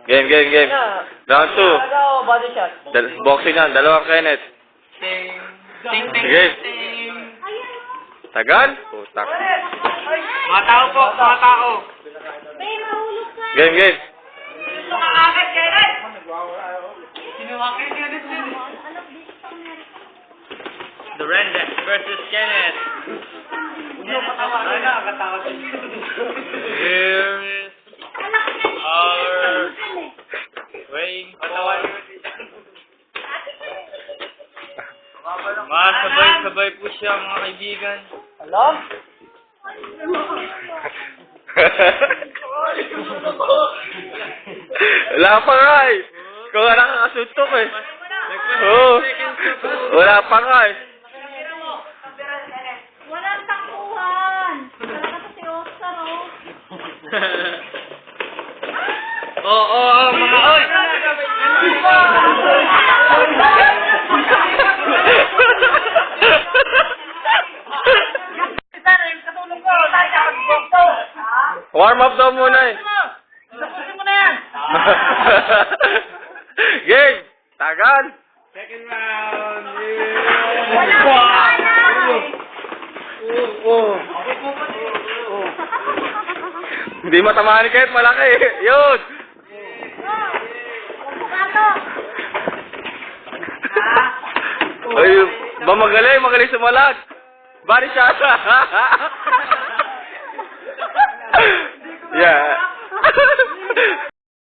Game, game, game. Round 2. Ano, body shot. Boxing yan, dalawang Kenneth. Ting, ting, ting, Sige. ting. Tagal? Putak. Mga tao po, mga tao. Game, game. Sumakakat, Kenneth! Sinuwakit, Kenneth, The Rendex versus Kenneth. Here is our weighing for sabay-sabay po siya, mga kaibigan. Alam? Wala pa nga eh. Ikaw nga nakakasuntok eh. Oo. Wala pa nga eh. Walang takuhan. Talaga to si Oscar, oh. Oo, mga oy! Warm up daw muna eh. Tapusin mo na yan! Game! Tagal! Second round! Hindi matamaan kahit malaki. Yun! Ay, ba magaling sumalag. Body shot. Yeah.